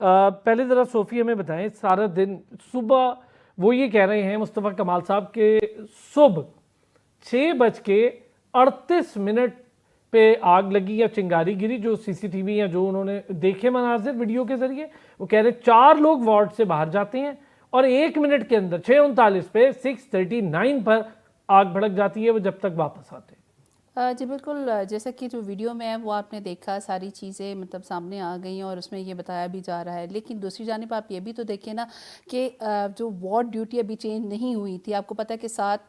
पहले ज़रा सोफ़ी हमें बताएं, सारा दिन सुबह वो ये कह रहे हैं मुस्तफ़ा कमाल साहब के सुबह 6:38 पे आग लगी या चिंगारी गिरी, जो सीसीटीवी या जो उन्होंने देखे मनाजिर वीडियो के जरिए, वो कह रहे 4 लोग वार्ड से बाहर जाते हैं और 1 मिनट के अंदर 6:39 पे 6:39 पर आग भड़क जाती है, वो जब तक वापस आते हैं। जी बिल्कुल, जैसा कि जो वीडियो में है वो आपने देखा, सारी चीज़ें मतलब सामने आ गई हैं और उसमें ये बताया भी जा रहा है। लेकिन दूसरी जानिब आप ये भी तो देखिए ना कि जो वार्ड ड्यूटी अभी चेंज नहीं हुई थी, आपको पता है कि 7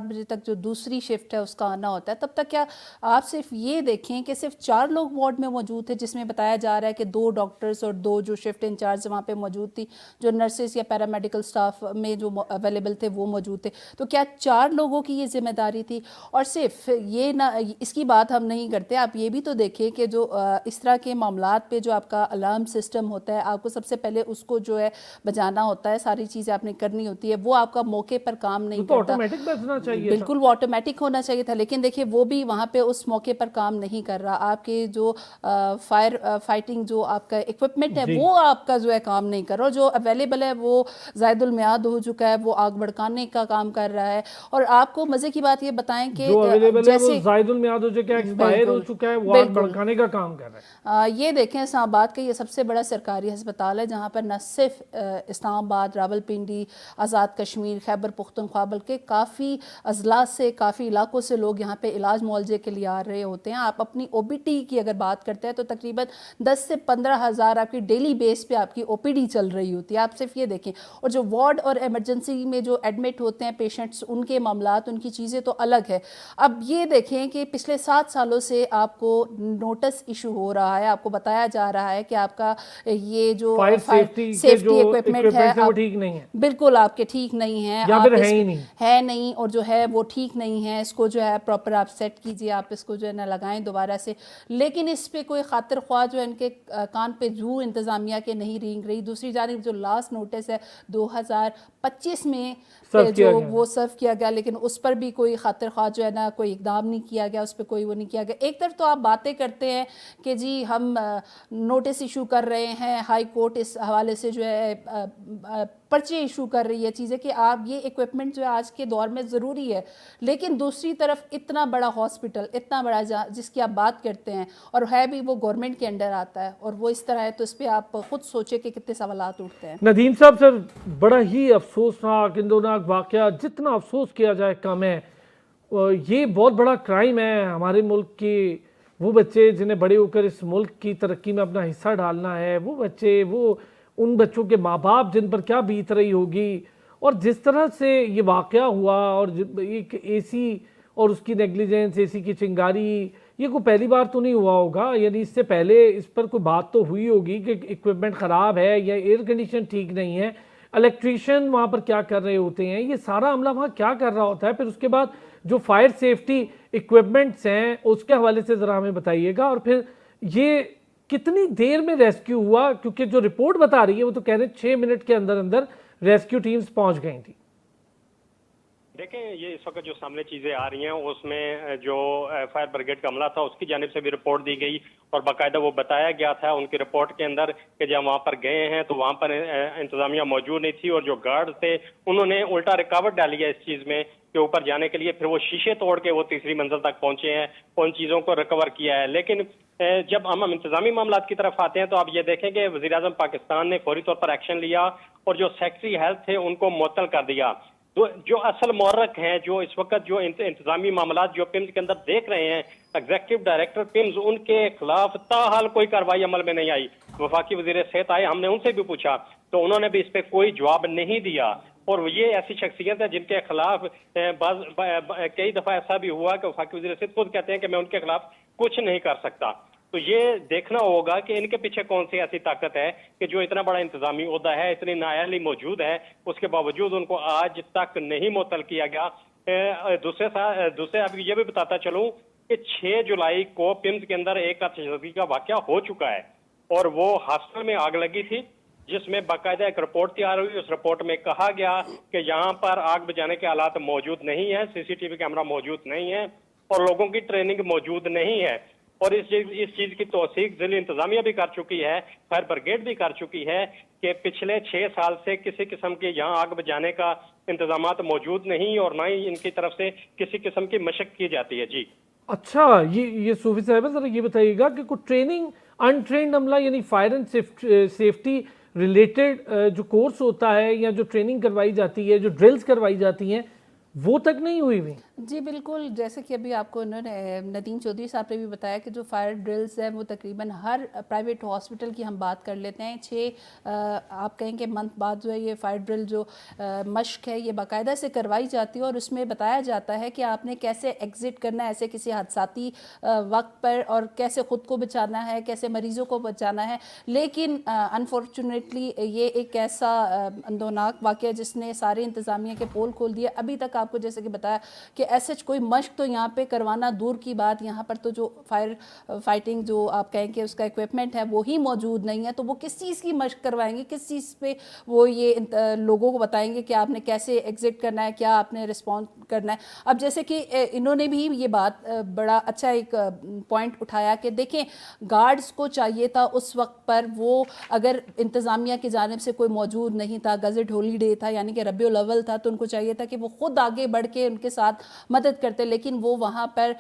बजे तक जो दूसरी शिफ्ट है उसका आना होता है। तब तक क्या आप सिर्फ ये देखें कि सिर्फ 4 लोग वार्ड में मौजूद थे, जिसमें बताया जा रहा है कि 2 डॉक्टर्स और 2 जो शिफ्ट इंचार्ज वहाँ पे मौजूद थी, जो नर्सेस या पैरामेडिकल स्टाफ में जो अवेलेबल थे वो मौजूद थे। तो क्या 4 लोगों की ये जिम्मेदारी थी? और सिर्फ ये ना, इसकी बात हम नहीं करते, आप ये भी तो देखें कि जो इस तरह के मामलात पे जो आपका अलार्म सिस्टम होता है, आपको सबसे पहले उसको जो है बजाना होता है, सारी चीज़ें आपने करनी होती है, वो आपका मौके पर काम नहीं तो करता। ऑटोमेटिक बजना चाहिए था। बिल्कुल वो ऑटोमेटिक होना चाहिए था, लेकिन देखिए वो भी वहाँ पे उस मौके पर काम नहीं कर रहा। आपके जो फायर फाइटिंग जो आपका इक्विपमेंट है वो आपका जो है काम नहीं कर रहा, जो अवेलेबल है वो ज़ायदुल मियाद हो चुका है, वो आग भड़काने का काम कर रहा है। और आपको मज़े की बात ये बताएं कि जो अवेलेबल है वो जैसे ज़ायदुल मियाद हो चुका है, एक्सपायर हो चुका है, वो आग बिल्कुल भड़काने का काम कर रहा है। ये देखें, इस्लामाबाद का ये सबसे बड़ा सरकारी अस्पताल है, जहाँ पर न सिर्फ इस्लामाबाद, रावलपिंडी, आज़ाद कश्मीर, खैबर पुख्तनख्वा, बल्कि काफ़ी अजला से, काफ़ी इलाकों से लोग यहाँ पे इलाज मुआवजे के लिए आ रहे होते हैं। आप अपनी OPD की अगर बात करते हैं तो तकरीबन 10 से 15 हज़ार आपकी डेली बेस पे आपकी OPD चल रही होती है। आप सिर्फ ये देखें। और जो वार्ड और एमरजेंसी में जो एडमिट होते हैं पेशेंट्स, उनके मामलात, उनकी चीज़ें तो अलग है। अब ये देखें कि पिछले 7 सालों से आपको नोटिस इशू हो रहा है, आपको बताया जा रहा है कि आपका ये जो फायर सेफ्टी इक्विपमेंट है वो ठीक नहीं है, बिल्कुल आपके ठीक नहीं है, या आप फिर है ही नहीं, है नहीं, और जो है वो ठीक नहीं है। इसको जो है प्रॉपर आप सेट कीजिए, आप इसको जो है ना लगाएं दोबारा से। लेकिन इस पे कोई खातिर ख्वाह जो है इनके कान पे जू इंतज़ामिया के नहीं रेंग रही। दूसरी जानिब जो लास्ट नोटिस है 2025 में जो वो सर्व किया गया, लेकिन उस पर भी कोई खातिर ख्वाह जो है ना कोई इकदाम नहीं किया गया, उस पर कोई वो नहीं किया गया। एक तरफ तो आप बातें करते हैं कि जी हम नोटिस इशू कर रहे हैं, हाई कोर्ट इस हवाले से जो है पर्चे इशू कर रही है चीज़ें कि आप ये इक्विपमेंट जो है आज के दौर में ज़रूरी है। लेकिन दूसरी तरफ इतना बड़ा हॉस्पिटल, इतना बड़ा जिसकी आप बात करते हैं, और है भी वो गवर्नमेंट के अंडर आता है, और वो इस तरह है, तो इस पर आप खुद सोचे कि कितने सवालात उठते हैं। नदीम साहब, सर बड़ा ही अफसोसनाक, इंदोनाक वाक़या, जितना अफसोस किया जाए कम है। ये बहुत बड़ा क्राइम है हमारे मुल्क की। वो बच्चे जिन्हें बड़े होकर इस मुल्क की तरक्की में अपना हिस्सा डालना है, वो बच्चे, वो उन बच्चों के माँ बाप जिन पर क्या बीत रही होगी। और जिस तरह से ये वाक़या हुआ, और एक AC और उसकी नेग्लिजेंस, AC की चिंगारी, ये कोई पहली बार तो नहीं हुआ होगा। यानी इससे पहले इस पर कोई बात तो हुई होगी कि इक्विपमेंट ख़राब है या एयर कंडीशन ठीक नहीं है, इलेक्ट्रीशियन वहाँ पर क्या कर रहे होते हैं, ये सारा अमला वहाँ क्या कर रहा होता है। फिर उसके बाद जो फायर सेफ्टी इक्विपमेंट्स हैं उसके हवाले से ज़रा हमें बताइएगा। और फिर ये कितनी देर में रेस्क्यू हुआ, क्योंकि जो रिपोर्ट बता रही है वो तो कह रहे हैं 6 मिनट के अंदर अंदर रेस्क्यू टीम्स पहुंच गई थी। देखें, ये इस वक्त जो सामने चीज़ें आ रही हैं उसमें जो फायर ब्रिगेड का अमला था उसकी जानिब से भी रिपोर्ट दी गई, और बाकायदा वो बताया गया था उनकी रिपोर्ट के अंदर कि जब वहाँ पर गए हैं तो वहाँ पर इंतजामिया मौजूद नहीं थी, और जो गार्ड थे उन्होंने उल्टा रुकावट डाली है इस चीज़ में के ऊपर जाने के लिए। फिर वो शीशे तोड़ के वो तीसरी मंजिल तक पहुंचे हैं, उन चीज़ों को रिकवर किया है। लेकिन जब हम इंतजामी मामला की तरफ आते हैं तो आप ये देखें कि वज़ीर आज़म पाकिस्तान ने फौरी तौर पर एक्शन लिया और जो सेक्रेटरी हेल्थ थे उनको मुअत्तल कर दिया। तो जो असल मुहर्रक हैं, जो इस वक्त जो इंतजामी मामला जो पिम्स के अंदर देख रहे हैं, एग्जीक्यूटिव डायरेक्टर पिम्स, उनके खिलाफ ताहाल कोई कार्रवाई अमल में नहीं आई। वफाकी वज़ीर सेहत आए, हमने उनसे भी पूछा तो उन्होंने भी इस पर कोई जवाब नहीं दिया। और ये ऐसी शख्सियत है जिनके खिलाफ कई दफा ऐसा भी हुआ कि वफाकी वज़ीर सेहत खुद कहते हैं कि मैं उनके खिलाफ कुछ नहीं कर सकता। तो ये देखना होगा कि इनके पीछे कौन सी ऐसी ताकत है कि जो इतना बड़ा इंतजामी ओहदा है, इतनी नाअहली मौजूद है, उसके बावजूद उनको आज तक नहीं मुअत्तल किया गया। दूसरे आपको ये भी बताता चलूं कि 6 जुलाई को पिम्स के अंदर एक तशद्दुद का वाकया हो चुका है, और वो हॉस्टल में आग लगी थी, जिसमें बाकायदा एक रिपोर्ट तैयार हुई। उस रिपोर्ट में कहा गया कि यहाँ पर आग बुझाने के हालात मौजूद नहीं है, CCTV कैमरा मौजूद नहीं है, और लोगों की ट्रेनिंग मौजूद नहीं है। और इस चीज की तौसीक जिले इंतजामिया भी कर चुकी है, फायर ब्रिगेड भी कर चुकी है कि पिछले 6 साल से किसी किस्म के यहाँ आग बुझाने का इंतजामात मौजूद नहीं और ना ही इनकी तरफ से किसी किस्म की मशक की जाती है। जी अच्छा, ये सूफी साहब जरा ये बताइएगा कि कुछ ट्रेनिंग अनट्रेन्ड अमला यानी फायर एंड सेफ्टी रिलेटेड जो कोर्स होता है या जो ट्रेनिंग करवाई जाती है, जो ड्रिल्स करवाई जाती हैं, वो तक नहीं हुई हुई? जी बिल्कुल, जैसे कि अभी आपको उन्होंने नदीम चौधरी साहब ने भी बताया कि जो फायर ड्रिल्स हैं वो तकरीबन हर प्राइवेट हॉस्पिटल की हम बात कर लेते हैं 6 आप कहेंगे मंथ बाद जो है ये फायर ड्रिल जो मश्क है ये बाकायदा से करवाई जाती है और उसमें बताया जाता है कि आपने कैसे एग्जिट करना है ऐसे किसी हादसाती वक्त पर और कैसे ख़ुद को बचाना है, कैसे मरीज़ों को बचाना है। लेकिन अनफॉर्चुनेटली ये एक ऐसा अंदोनाक वाक़या जिसने सारे इंतज़ामिया के पोल खोल दिए। अभी तक आपको जैसे कि बताया कि ऐसे कोई मश्क तो यहाँ पे करवाना दूर की बात, यहाँ पर तो जो फायर फाइटिंग जो आप कहेंगे उसका इक्विपमेंट है वो ही मौजूद नहीं है, तो वो किस चीज़ की मश्क करवाएंगे, किस चीज़ पे वो ये लोगों को बताएंगे कि आपने कैसे एग्जिट करना है, क्या आपने रिस्पॉन्स करना है। अब जैसे कि इन्होंने भी ये बात बड़ा अच्छा एक पॉइंट उठाया कि देखें गार्ड्स को चाहिए था उस वक्त पर, वो अगर इंतज़ामिया की जानिब से कोई मौजूद नहीं था, गज़ट हॉलीडे था यानी कि रबीउल अव्वल था, तो उनको चाहिए था कि वो खुद आगे बढ़ के उनके साथ मदद करते, लेकिन वो वहाँ पर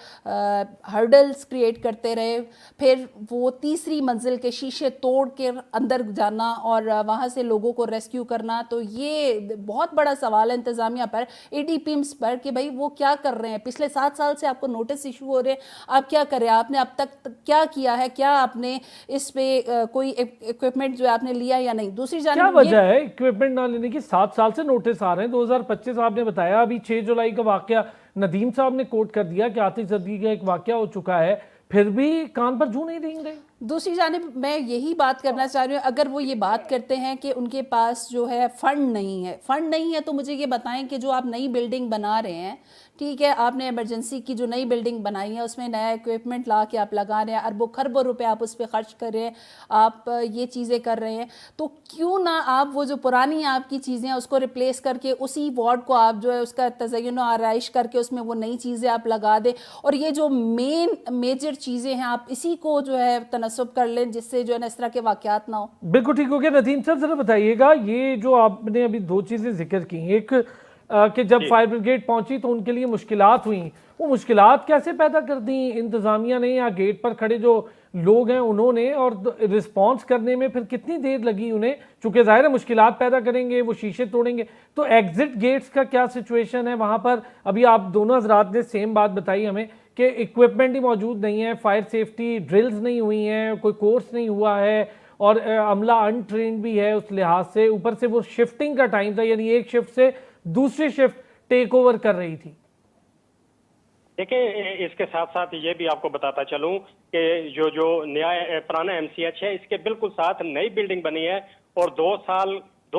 हर्डल्स क्रिएट करते रहे। फिर वो तीसरी मंजिल के शीशे तोड़ के अंदर जाना और वहाँ से लोगों को रेस्क्यू करना, तो ये बहुत बड़ा सवाल है इंतज़ामिया पर, एडीपीएम्स पर कि भाई वो क्या कर रहे हैं। पिछले 7 साल से आपको नोटिस इशू हो रहे हैं, आप क्या कर रहे हैं, आपने अब तक क्या किया है, क्या आपने इस पे कोई इक्विपमेंट जो आपने लिया या नहीं। दूसरी जानिब क्या वजह है इक्विपमेंट ना लेने की? 7 साल से नोटिस आ रहे हैं, 2025 आपने बताया, अभी 6 जुलाई का वाकया नदीम साहब ने कोट कर दिया कि आतिशबाजी का एक वाकया हो चुका है, फिर भी कान पर जू नहीं देंगे। दूसरी जानिब मैं यही बात करना चाह रही हूँ, अगर वो ये बात करते हैं कि उनके पास जो है फंड नहीं है तो मुझे ये बताएं कि जो आप नई बिल्डिंग बना रहे हैं, ठीक है, आपने इमरजेंसी की जो नई बिल्डिंग बनाई है उसमें नया इक्विपमेंट ला के आप लगा रहे हैं, अरबों खरबों रुपए आप उस पर खर्च कर रहे हैं, आप ये चीज़ें कर रहे हैं, तो क्यों ना आप वो जो पुरानी आपकी चीज़ें हैं उसको रिप्लेस करके उसी वार्ड को आप जो है उसका तज़य्युन आराइश करके उसमें वो नई चीज़ें आप लगा दें, और ये जो मेजर चीज़ें हैं आप इसी को जो है तनस्सुब कर लें, जिससे जो है ना इस तरह के वाक़यात ना हो। बिल्कुल ठीक हो गया। नदीम साहब जरा बताइएगा, ये जो आपने अभी 2 चीजें जिक्र की, एक कि जब फायर ब्रिगेड पहुंची तो उनके लिए मुश्किलात हुई, वो मुश्किलात कैसे पैदा कर दी इंतजामिया ने या गेट पर खड़े जो लोग हैं उन्होंने, और रिस्पांस करने में फिर कितनी देर लगी उन्हें? चूंकि जाहिर है मुश्किलात पैदा करेंगे, वो शीशे तोड़ेंगे, तो एग्जिट गेट्स का क्या सिचुएशन है वहां पर? अभी आप दोनों हजरात ने सेम बात बताई हमें कि इक्विपमेंट ही मौजूद नहीं है, फायर सेफ्टी ड्रिल्स नहीं हुई हैं, कोई कोर्स नहीं हुआ है, और अमला अनट्रेंड भी है उस लिहाज से, ऊपर से वो शिफ्टिंग का टाइम था, यानी एक शिफ्ट से दूसरी शिफ्ट टेक ओवर कर रही थी। देखिए, इसके साथ साथ ये भी आपको बताता चलूं कि जो नया पुराना एमसीएच है इसके बिल्कुल साथ नई बिल्डिंग बनी है और 2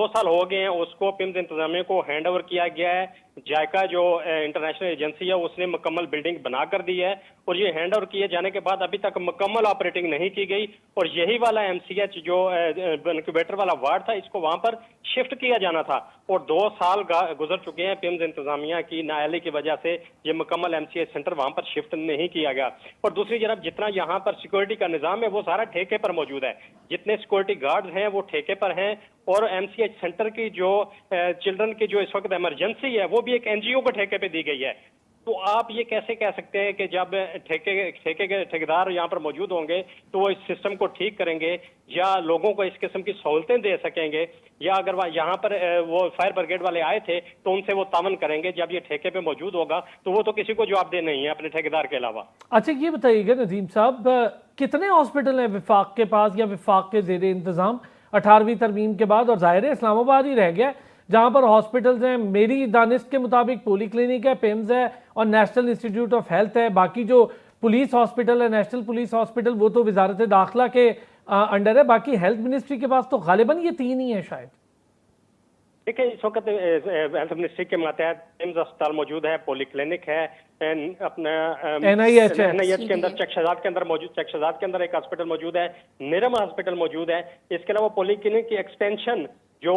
साल हो गए हैं उसको पिम्स इंतजामिया को हैंड ओवर किया गया है। जायका जो इंटरनेशनल एजेंसी है उसने मुकम्मल बिल्डिंग बना कर दी है और ये हैंड ओवर किए जाने के बाद अभी तक मुकम्मल ऑपरेटिंग नहीं की गई, और यही वाला एमसीएच जो इंक्यूबेटर वाला वार्ड था इसको वहां पर शिफ्ट किया जाना था, और 2 साल गुजर चुके हैं पिम्स इंतजामिया की नाअहली की वजह से ये मुकम्मल एमसीएच सेंटर वहां पर शिफ्ट नहीं किया गया। और दूसरी तरफ जितना यहाँ पर सिक्योरिटी का निजाम है वो सारा ठेके पर मौजूद है, जितने सिक्योरिटी गार्ड्स हैं वो ठेके पर हैं, और एमसीएच सेंटर की जो चिल्ड्रन की जो इस वक्त इमरजेंसी है वो भी एक एनजीओ को ठेके पे दी गई है। तो आप ये कैसे कह सकते हैं कि जब ठेके के ठेकेदार यहाँ पर मौजूद होंगे तो वो इस सिस्टम को ठीक करेंगे या लोगों को इस किस्म की सहूलतें दे सकेंगे, या अगर यहाँ पर वो फायर ब्रिगेड वाले आए थे तो उनसे वो तामन करेंगे, जब ये ठेके पे मौजूद होगा तो वो तो किसी को जवाबदेह नहीं है अपने ठेकेदार के अलावा। अच्छा ये बताइएगा नदीम साहब, कितने हॉस्पिटल हैं विफाक के पास या विफाक के जेर इंतजाम 18वीं तरमीम के बाद? और जाहिर है इस्लामाबाद ही रह गया जहां पर हॉस्पिटल्स हैं, मेरी दानिश के मुताबिक पोली क्लिनिक है, पिम्स है और नेशनल इंस्टीट्यूट ऑफ हेल्थ है, बाकी जो पुलिस हॉस्पिटल है, नेशनल पुलिस हॉस्पिटल, वो तो वजारत दाखिला के अंडर है, बाकी हेल्थ मिनिस्ट्री के पास तो गालिबन ये 3 ही है शायद। देखिए, इस वक्त हेल्थ मिनिस्ट्री के मातहत पिम्स अस्पताल मौजूद है, पोली क्लिनिक है, अपना NIH के अंदर चकशदात के अंदर एक हॉस्पिटल मौजूद है, निरम हॉस्पिटल मौजूद है। इसके अलावा पोली क्लिनिक की एक्सटेंशन जो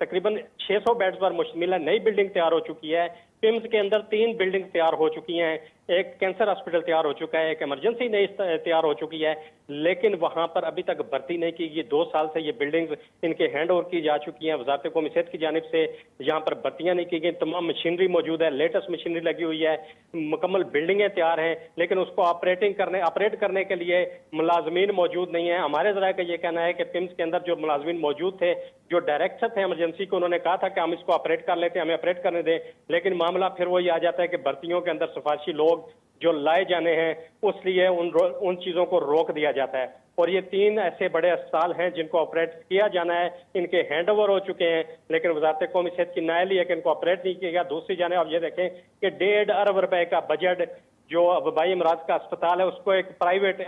तकरीबन 600 बेड्स पर मुश्तमिल है, नई बिल्डिंग तैयार हो चुकी है। पिम्स के अंदर 3 बिल्डिंग तैयार हो चुकी हैं। एक कैंसर हॉस्पिटल तैयार हो चुका है, एक इमरजेंसी नई तैयार हो चुकी है, लेकिन वहां पर अभी तक भर्ती नहीं की गई। 2 साल से ये बिल्डिंग्स इनके हैंड ओवर की जा चुकी हैं। वजारत कौमी सेहत की जानिब से यहाँ पर भर्तियां नहीं की गई। तमाम मशीनरी मौजूद है, लेटेस्ट मशीनरी लगी हुई है, मुकम्मल बिल्डिंगें तैयार हैं, लेकिन उसको ऑपरेट करने के लिए मुलाजमीन मौजूद नहीं है। हमारे जरा का ये कहना है कि पिम्स के अंदर जो मुलाजमीन मौजूद थे, जो डायरेक्टर थे इमरजेंसी को, उन्होंने कहा था कि हम इसको ऑपरेट कर लेते हैं, हमें ऑपरेट करने दें, लेकिन मामला फिर वही आ जाता है कि भर्तियों के अंदर सिफारशी लोग जो लाए जाने हैं, उसलिए उन चीजों को रोक दिया जाता है। और ये 3 ऐसे बड़े अस्पताल हैं जिनको ऑपरेट किया जाना है, इनके हैंड ओवर हो चुके हैं, लेकिन वजारत कौमी सेहत की नायली है कि इनको ऑपरेट नहीं किया गया। दूसरी जाने आप ये देखें कि 1.5 अरब रुपए का बजट जो वबाई अमराज का अस्पताल है, उसको एक प्राइवेट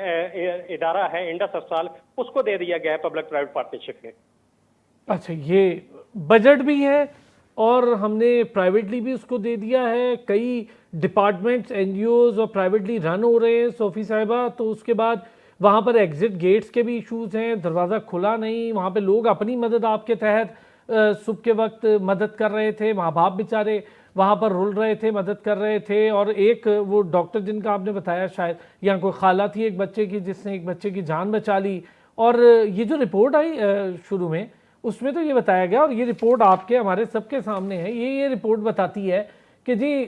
इदारा है इंडस अस्पताल, उसको दे दिया गया है पब्लिक प्राइवेट पार्टनरशिप में। अच्छा, ये बजट भी है और हमने प्राइवेटली भी उसको दे दिया है। कई डिपार्टमेंट्स, एनजीओज और प्राइवेटली रन हो रहे हैं सोफ़ी साहिबा। तो उसके बाद वहाँ पर एग्ज़िट गेट्स के भी इश्यूज़ हैं, दरवाज़ा खुला नहीं, वहाँ पे लोग अपनी मदद आपके तहत सुबह के वक्त मदद कर रहे थे, माँ बाप बेचारे वहाँ पर रुल रहे थे, मदद कर रहे थे। और एक वो डॉक्टर जिनका आपने बताया, शायद यहाँ कोई खाला थी एक बच्चे की, जिसने एक बच्चे की जान बचा ली। और ये जो रिपोर्ट आई शुरू में, उसमें तो ये बताया गया, और ये रिपोर्ट आपके हमारे सबके सामने है, ये रिपोर्ट बताती है कि जी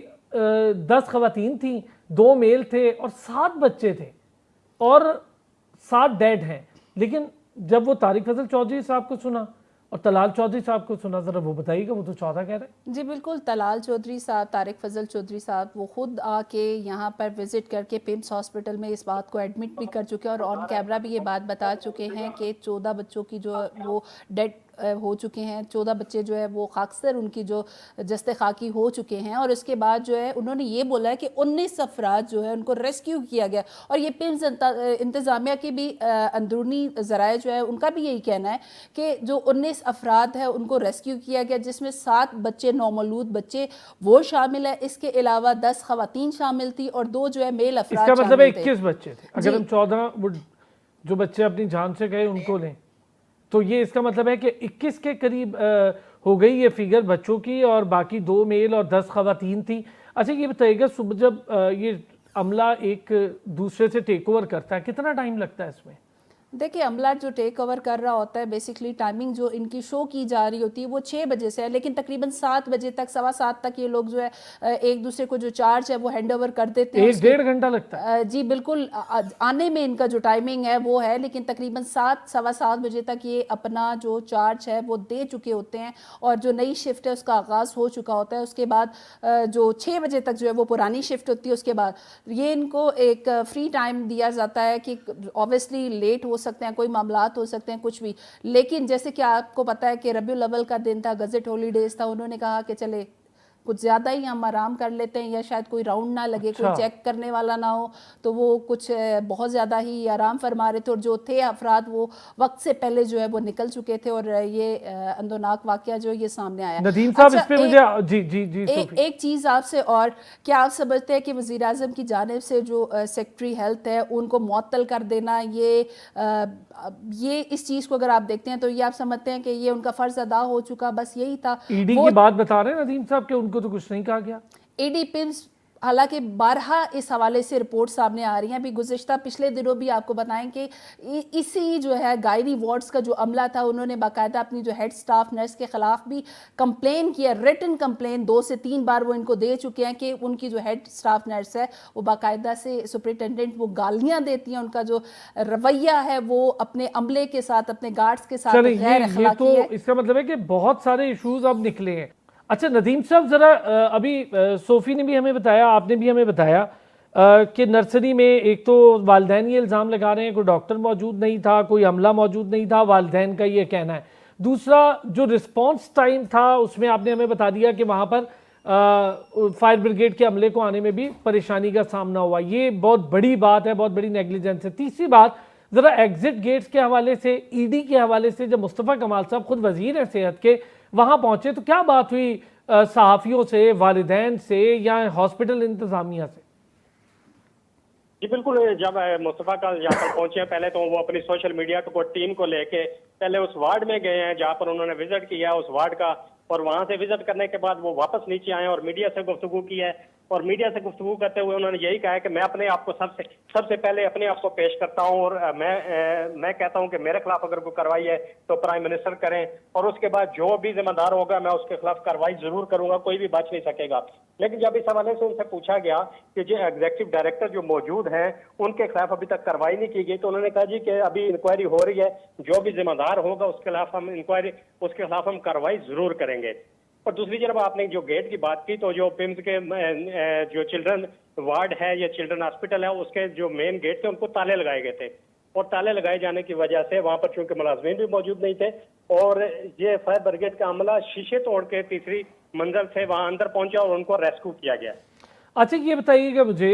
10 खवातीन थी, 2 मेल थे और 7 बच्चे थे और 7 डेड हैं। लेकिन जब वो तारिक फजल चौधरी साहब को सुना और तलाल चौधरी साहब को सुना, ज़रा वो बताइएगा, वो तो 14 कह रहे हैं। जी बिल्कुल, तलाल चौधरी साहब, तारिक फजल चौधरी साहब, वो खुद आके यहाँ पर विजिट करके पिम्स हॉस्पिटल में इस बात को एडमिट भी कर चुके हैं और ऑन कैमरा भी ये बात बता चुके हैं कि 14 बच्चों की जो वो डेड हो चुके हैं, 14 बच्चे जो है वो खाकसर उनकी जो जस्ते खाकी हो चुके हैं। और उसके बाद जो है उन्होंने ये बोला है कि 19 अफराद जो है उनको रेस्क्यू किया गया। और ये पिम्स इंतज़ामिया की भी अंदरूनी ज़राए जो है उनका भी यही कहना है कि जो 19 अफराद है उनको रेस्क्यू किया गया, जिसमें 7 बच्चे नौमौलूद बच्चे वो शामिल है। इसके अलावा 10 खवातीन शामिल थी और 2 जो है मेल अफराद। इसका मतलब 21 बच्चे थे। अगर हम 14 जो बच्चे अपनी जान से गए उनको लें, तो ये इसका मतलब है कि 21 के करीब हो गई ये फिगर बच्चों की, और बाकी 2 मेल और 10 खवातीन थी। अच्छा, ये बताइएगा, सुबह जब ये अमला एक दूसरे से टेक ओवर करता है, कितना टाइम लगता है इसमें? देखिए, अमला जो टेक ओवर कर रहा होता है, बेसिकली टाइमिंग जो इनकी शो की जा रही होती है वो 6 बजे से है, लेकिन तकरीबन 7 बजे तक, 7:15 तक ये लोग जो है एक दूसरे को जो चार्ज है वो हैंड ओवर कर देते हैं। 1-1.5 घंटा लगता है? जी बिल्कुल, आने में इनका जो टाइमिंग है वो है, लेकिन तकरीबन 7, 7:15 बजे तक ये अपना जो चार्ज है वो दे चुके होते हैं और जो नई शिफ्ट है उसका आगाज़ हो चुका होता है। उसके बाद जो 6 बजे तक जो है वो पुरानी शिफ्ट होती है। उसके बाद ये इनको एक फ्री टाइम दिया जाता है कि ऑब्वियसली लेट हो सकते हैं, कोई मामलात हो सकते हैं, कुछ भी, लेकिन जैसे कि आपको पता है कि रबीउल अव्वल का दिन था, गज़ट हॉलीडेज था, उन्होंने कहा कि चले कुछ ज़्यादा ही हम आराम कर लेते हैं, या शायद कोई राउंड ना लगे, कोई चेक करने वाला ना हो, तो वो कुछ बहुत ज़्यादा ही आराम फरमा रहे थे। और जो थे अफराद वो वक्त से पहले जो है वो निकल चुके थे और ये अंदोनाक वाक़या जो ये सामने आया। नदीम साहब, इस पे मुझे जी एक चीज़ आपसे, और क्या आप समझते हैं कि वज़ीर आज़म की जानिब से जो सेक्रेटरी हेल्थ है उनको मुअत्तल कर देना, ये इस चीज़ को अगर आप देखते हैं तो ये आप समझते हैं कि ये उनका फ़र्ज़ अदा हो चुका, बस यही था? ईडी की बात बता रहे हैं नदीम साहब कि उनको तो कुछ नहीं कहा गया। ईडी पिम्स हालांकि 12 इस हवाले से रिपोर्ट सामने आ रही हैं। अभी गुज़िश्ता पिछले दिनों भी आपको बताएं कि इसी जो है गायनी वार्ड्स का जो अमला था, उन्होंने बाकायदा अपनी जो हेड स्टाफ नर्स के ख़िलाफ़ भी कंप्लेन किया, रिटन कंप्लेन 2 से 3 बार वो इनको दे चुके हैं कि उनकी जो हेड स्टाफ नर्स है वो बाकायदा से सुपरिटेंडेंट वो गालियाँ देती हैं, उनका जो रवैया है वो अपने अमले के साथ, अपने गार्ड्स के साथ गैर अखलाकी है। इसका मतलब है कि बहुत सारे इशूज़ अब निकले हैं। अच्छा नदीम साहब, ज़रा अभी सोफ़ी ने भी हमें बताया, आपने भी हमें बताया कि नर्सरी में एक तो वालिदैन ये इल्ज़ाम लगा रहे हैं कोई डॉक्टर मौजूद नहीं था, कोई अमला मौजूद नहीं था, वालिदैन का ये कहना है। दूसरा जो रिस्पांस टाइम था उसमें आपने हमें बता दिया कि वहाँ पर फायर ब्रिगेड के अमले को आने में भी परेशानी का सामना हुआ। ये बहुत बड़ी बात है, बहुत बड़ी नेग्लिजेंस है। तीसरी बात, ज़रा एग्जिट गेट्स के हवाले से, ईडी के हवाले से, जब मुस्तफ़ा कमाल साहब खुद वज़ीर हैं सेहत के वहाँ पहुँचे तो क्या बात हुई सहाफ़ियों से, वालिदैन से या हॉस्पिटल इंतज़ामिया से? जी बिल्कुल, जब मुस्तफ़ा का यहाँ पर पहुंचे पहले तो वो अपनी सोशल मीडिया को टीम को लेके पहले उस वार्ड में गए हैं जहाँ पर उन्होंने विजिट किया उस वार्ड का, और वहाँ से विजिट करने के बाद वो वापस नीचे आए और मीडिया से गुफ्तगू की है। और मीडिया से गुफ्तगू करते हुए उन्होंने यही कहा है कि मैं अपने आप को सबसे पहले अपने आप को पेश करता हूं और मैं कहता हूं कि मेरे खिलाफ अगर कोई कार्रवाई है तो प्राइम मिनिस्टर करें, और उसके बाद जो भी जिम्मेदार होगा मैं उसके खिलाफ कार्रवाई जरूर करूंगा, कोई भी बच नहीं सकेगा। लेकिन जब इस हवाले से उनसे पूछा गया कि जो एग्जीक्यूटिव डायरेक्टर जो मौजूद हैं उनके खिलाफ अभी तक कार्रवाई नहीं की गई, तो उन्होंने कहा जी कि अभी इंक्वायरी हो रही है, जो भी जिम्मेदार होगा उसके खिलाफ हम कार्रवाई जरूर करेंगे। और दूसरी तरफ आपने जो गेट की बात की, तो जो पिम्स के जो चिल्ड्रन वार्ड है या चिल्ड्रन हॉस्पिटल है उसके जो मेन गेट थे उनको ताले लगाए गए थे, और ताले लगाए जाने की वजह से वहां पर चूंकि मुलाजमीन भी मौजूद नहीं थे, और ये फायर ब्रिगेड का अमला शीशे तोड़ के तीसरी मंजिल से वहां अंदर पहुंचा और उनको रेस्क्यू किया गया। अच्छा, ये बताइएगा मुझे